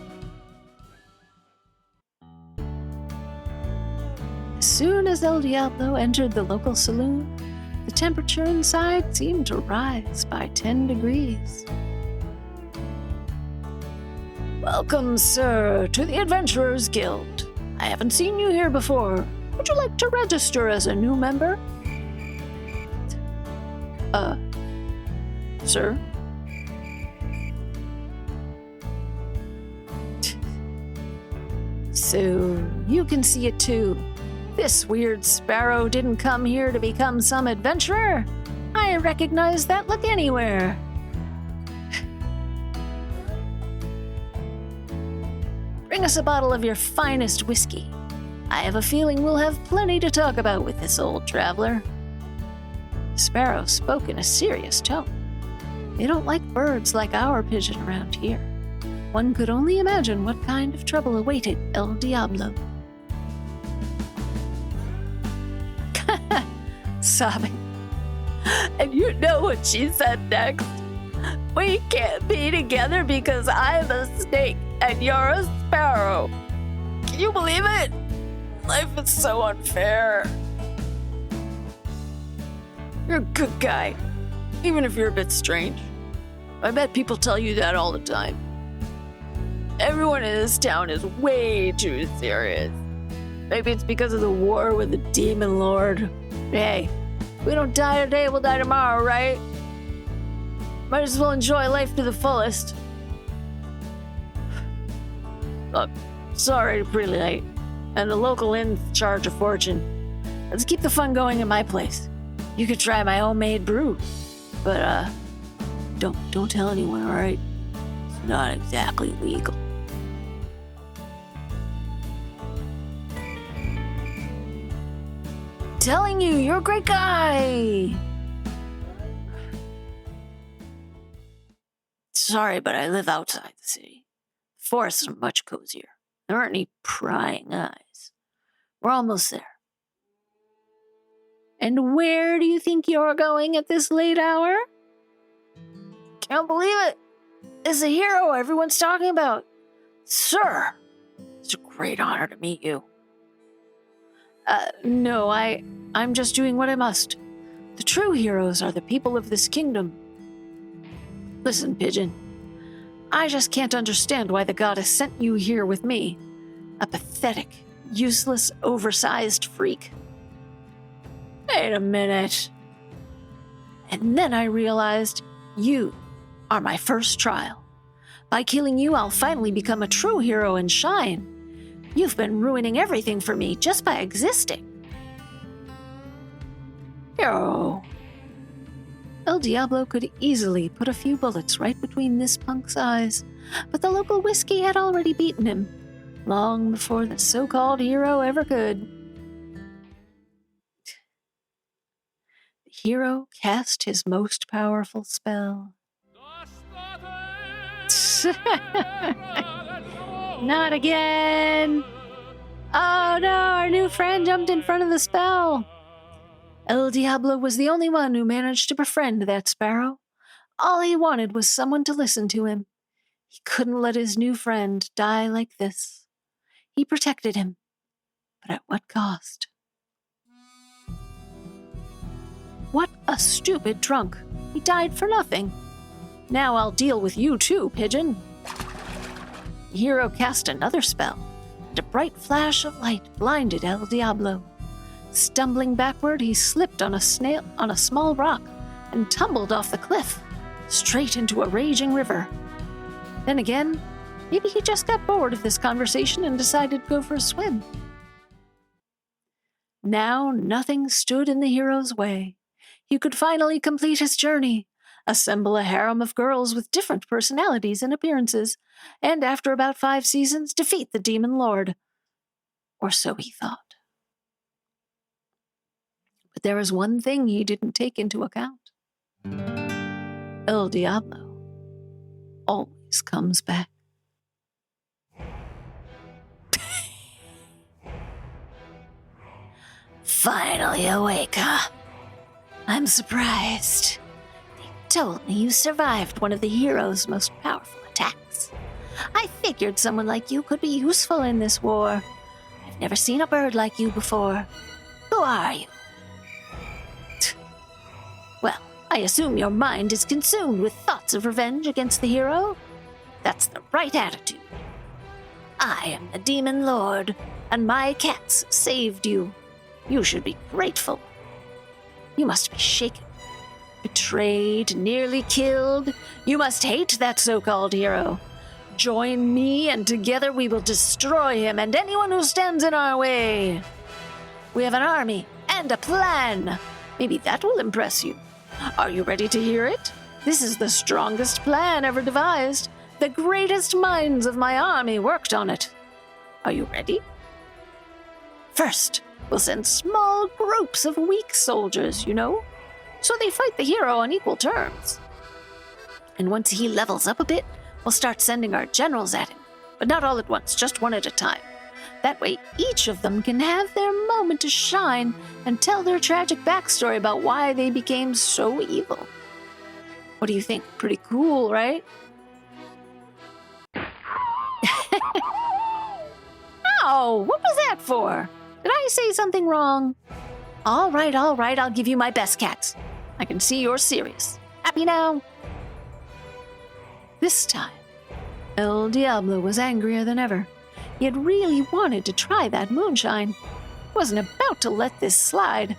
As soon as El Diablo entered the local saloon, the temperature inside seemed to rise by 10 degrees. Welcome, sir, to the Adventurers Guild. I haven't seen you here before. Would you like to register as a new member? Sir? So, you can see it too. This weird sparrow didn't come here to become some adventurer. I recognize that look anywhere. Bring us a bottle of your finest whiskey. I have a feeling we'll have plenty to talk about with this old traveler. The sparrow spoke in a serious tone. They don't like birds like our pigeon around here. One could only imagine what kind of trouble awaited El Diablo. Sobbing. And you know what she said next? We can't be together because I'm a snake and you're a sparrow. Can you believe it? Life is so unfair. You're a good guy, even if you're a bit strange. I bet people tell you that all the time. Everyone in this town is way too serious. Maybe it's because of the war with the demon lord. Hey, if we don't die today, we'll die tomorrow, right? Might as well enjoy life to the fullest. Look, sorry to be late, and the local inn's charge a fortune. Let's keep the fun going at my place. You could try my homemade brew, but don't tell anyone, all right? It's not exactly legal. Telling you, you're a great guy. Sorry, but I live outside the city. The forests are much cozier. There aren't any prying eyes. We're almost there. And where do you think you're going at this late hour? Can't believe it. It's the hero everyone's talking about. Sir, it's a great honor to meet you. No, I'm just doing what I must. The true heroes are the people of this kingdom. Listen, Pigeon. I just can't understand why the goddess sent you here with me. A pathetic, useless, oversized freak. Wait a minute. And then I realized you are my first trial. By killing you, I'll finally become a true hero and shine. You've been ruining everything for me just by existing. Hero. El Diablo could easily put a few bullets right between this punk's eyes, but the local whiskey had already beaten him, long before the so-called hero ever could. The hero cast his most powerful spell. Not again! Oh no, our new friend jumped in front of the spell! El Diablo was the only one who managed to befriend that sparrow. All he wanted was someone to listen to him. He couldn't let his new friend die like this. He protected him, but at what cost? What a stupid drunk. He died for nothing. Now I'll deal with you too, Pigeon. The hero cast another spell, and a bright flash of light blinded El Diablo. Stumbling backward, he slipped on a small rock and tumbled off the cliff, straight into a raging river. Then again, maybe he just got bored of this conversation and decided to go for a swim. Now nothing stood in the hero's way. He could finally complete his journey, assemble a harem of girls with different personalities and appearances, and after about 5 seasons, defeat the Demon Lord. Or so he thought. But there was one thing he didn't take into account. El Diablo always comes back. Finally awake, huh? I'm surprised. They told me you survived one of the hero's most powerful attacks. I figured someone like you could be useful in this war. I've never seen a bird like you before. Who are you? Well, I assume your mind is consumed with thoughts of revenge against the hero? That's the right attitude. I am the Demon Lord, and my cats saved you. You should be grateful. You must be shaken. Betrayed, nearly killed. You must hate that so-called hero. Join me, and together we will destroy him and anyone who stands in our way. We have an army and a plan. Maybe that will impress you. Are you ready to hear it? This is the strongest plan ever devised. The greatest minds of my army worked on it. Are you ready? First, we'll send small groups of weak soldiers, so they fight the hero on equal terms. And once he levels up a bit, we'll start sending our generals at him, but not all at once, just one at a time. That way, each of them can have their moment to shine and tell their tragic backstory about why they became so evil. What do you think? Pretty cool, right? Oh, what was that for? Did I say something wrong? All right, I'll give you my best, cats. I can see you're serious. Happy now? This time, El Diablo was angrier than ever. He had really wanted to try that moonshine. He wasn't about to let this slide.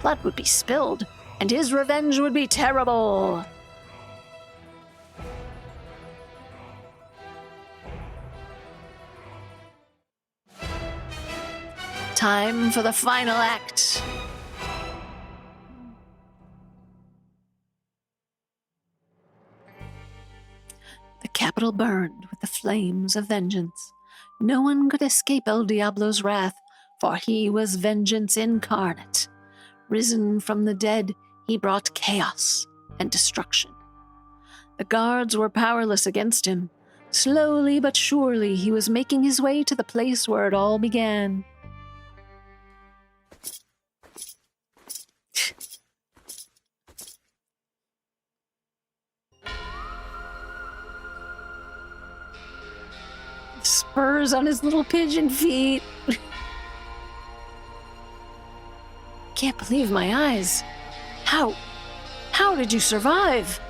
Blood would be spilled, and his revenge would be terrible. Time for the final act. The capital burned with the flames of vengeance. No one could escape El Diablo's wrath, for he was vengeance incarnate. Risen from the dead, he brought chaos and destruction. The guards were powerless against him. Slowly but surely, he was making his way to the place where it all began. Spurs on his little pigeon feet. Can't believe my eyes. How did you survive?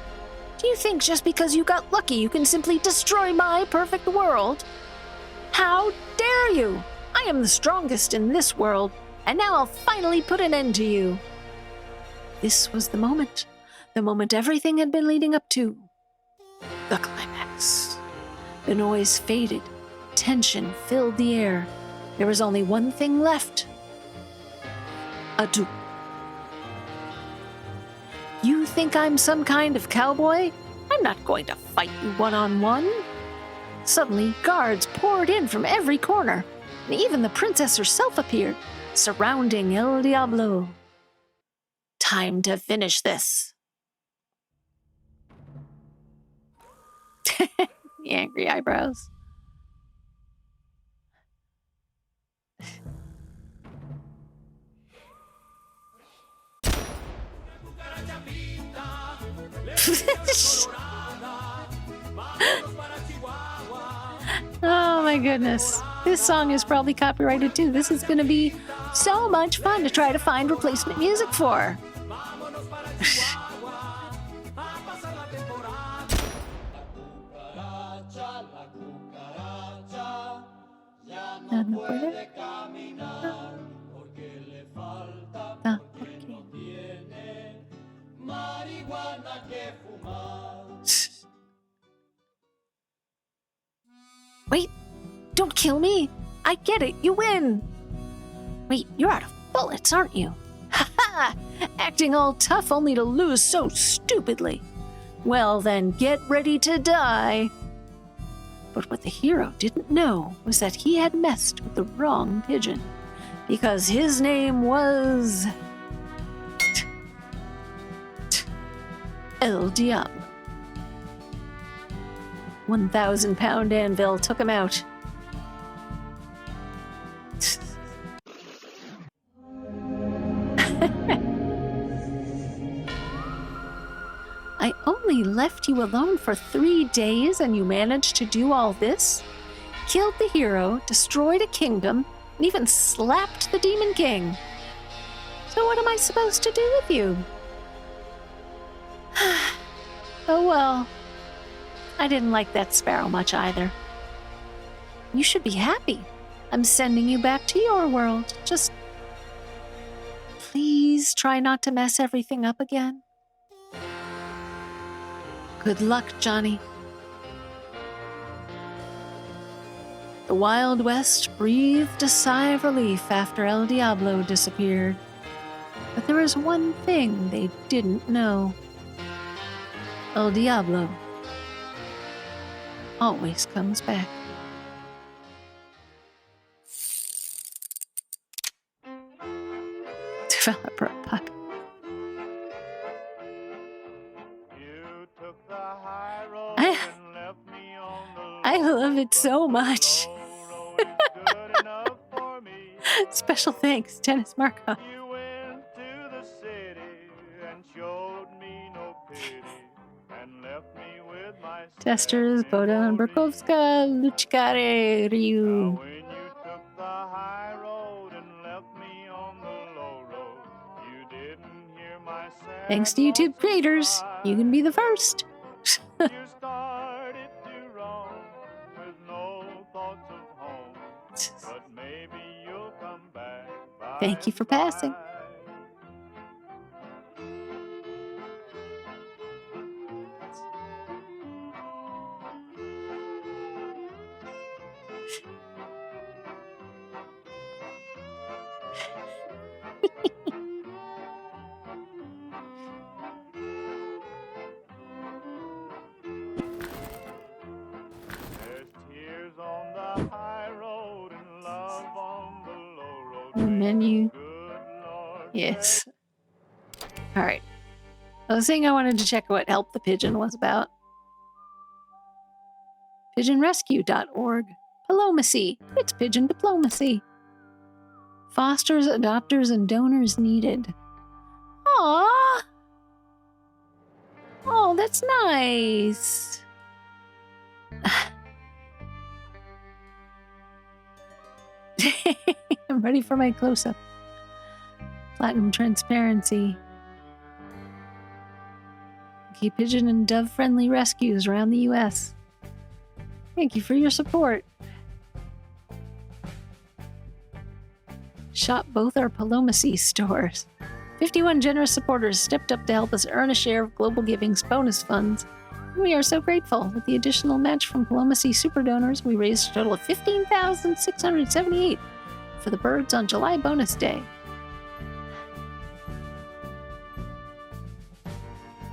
Do you think just because you got lucky you can simply destroy my perfect world? How dare you! I am the strongest in this world, and now I'll finally put an end to you. This was the moment everything had been leading up to. The climax. The noise faded. Tension filled the air. There was only one thing left. A duel. You think I'm some kind of cowboy? I'm not going to fight you one-on-one. Suddenly, guards poured in from every corner, and even the princess herself appeared, surrounding El Diablo. Time to finish this. The angry eyebrows. Oh my goodness. This song is probably copyrighted too. This is going to be so much fun to try to find replacement music for. Wait, don't kill me. I get it, you win. Wait, you're out of bullets, aren't you? Ha ha! Acting all tough only to lose so stupidly. Well then, get ready to die. But what the hero didn't know was that he had messed with the wrong pigeon, because his name was El Diablo. 1,000-pound anvil took him out. I only left you alone for 3 days and you managed to do all this? Killed the hero, destroyed a kingdom, and even slapped the Demon King. So what am I supposed to do with you? Oh well. I didn't like that sparrow much either. You should be happy. I'm sending you back to your world. Just please try not to mess everything up again. Good luck, Johnny. The Wild West breathed a sigh of relief after El Diablo disappeared. But there was one thing they didn't know. El Diablo always comes back. Developer puppy. I love it so much. Special thanks, Dennis Markov. Testers, Bodan, Berkovska, Luchkare, Ryu. Thanks to YouTube creators, you can be the first. Thank you for passing. Menu. Yes. All right. I was saying I wanted to check what Help the Pigeon was about. Pigeonrescue.org. Diplomacy. It's pigeon diplomacy. Fosters, adopters, and donors needed. Aww. Oh, that's nice. I'm ready for my close-up. Platinum transparency. keep pigeon and dove-friendly rescues around the U.S. Thank you for your support. Shop both our Palomacy stores. 51 generous supporters stepped up to help us earn a share of Global Giving's bonus funds. We are so grateful. With the additional match from Palomacy super donors, we raised a total of $15,678 for the birds on July bonus day.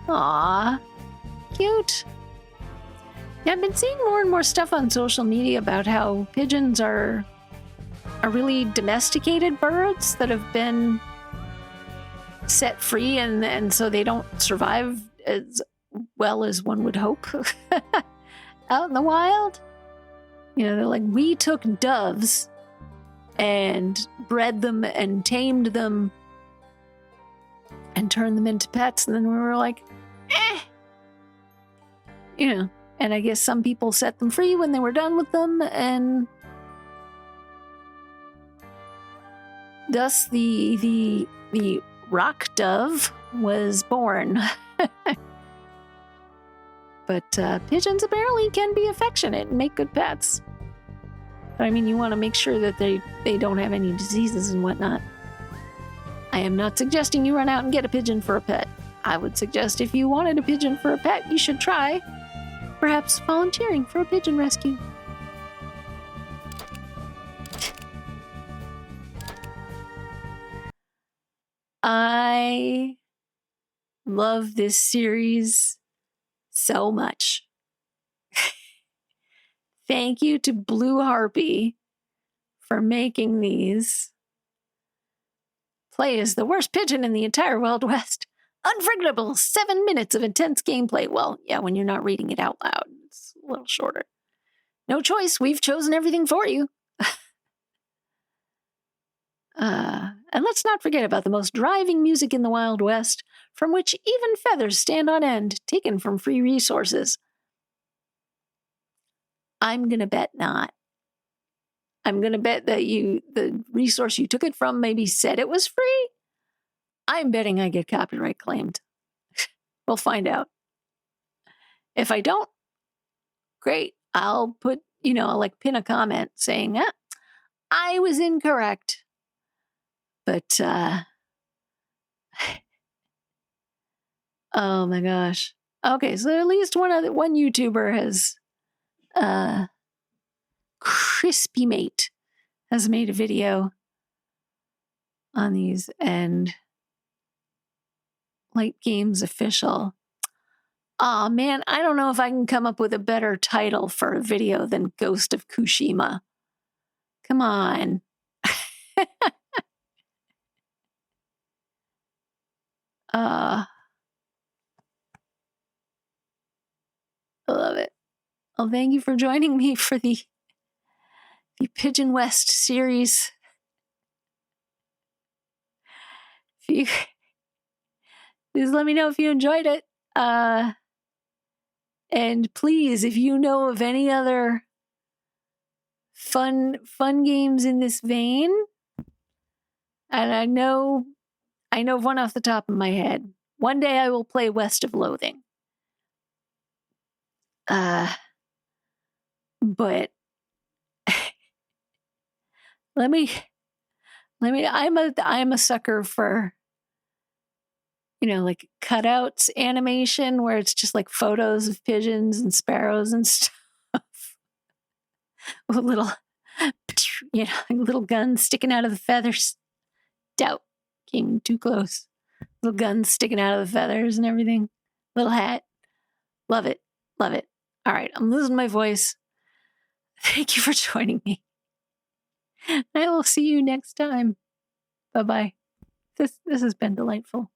Aww, cute. Yeah, I've been seeing more and more stuff on social media about how pigeons are really domesticated birds that have been set free, and so they don't survive as well as one would hope out in the wild. You know, they're like, we took doves and bred them and tamed them and turned them into pets, and then we were like, you know, and I guess some people set them free when they were done with them, and thus the rock dove was born. But pigeons apparently can be affectionate and make good pets. But I mean, you want to make sure that they don't have any diseases and whatnot. I am not suggesting you run out and get a pigeon for a pet. I would suggest if you wanted a pigeon for a pet, you should try perhaps volunteering for a pigeon rescue. I love this series so much. Thank you to Blue Harpy for making these. Play as the worst pigeon in the entire Wild West. Unforgettable 7 minutes of intense gameplay. Well, yeah, when you're not reading it out loud, it's a little shorter. No choice, we've chosen everything for you. And let's not forget about the most driving music in the Wild West, from which even feathers stand on end, taken from free resources. I'm gonna bet not. I'm gonna bet that the resource you took it from maybe said it was free. I'm betting I get copyright claimed. We'll find out. If I don't, great. I'll put, I'll like pin a comment saying, I was incorrect. But, oh my gosh. Okay, so at least one YouTuber has, Crispy Mate has made a video on these, and Light Games Official. Aw, man, I don't know if I can come up with a better title for a video than Ghost of Tsushima. Come on. I love it. Well, thank you for joining me for the Pigeon West series. Please let me know if you enjoyed it. And please, if you know of any other fun games in this vein, and I know one off the top of my head. One day I will play West of Loathing. But I'm a sucker for, like cutouts animation where it's just like photos of pigeons and sparrows and stuff with little, little guns sticking out of the feathers. Doubt came too close. Little guns sticking out of the feathers and everything. Little hat. Love it. Love it. All right, I'm losing my voice. Thank you for joining me. I will see you next time. Bye-bye. This has been delightful.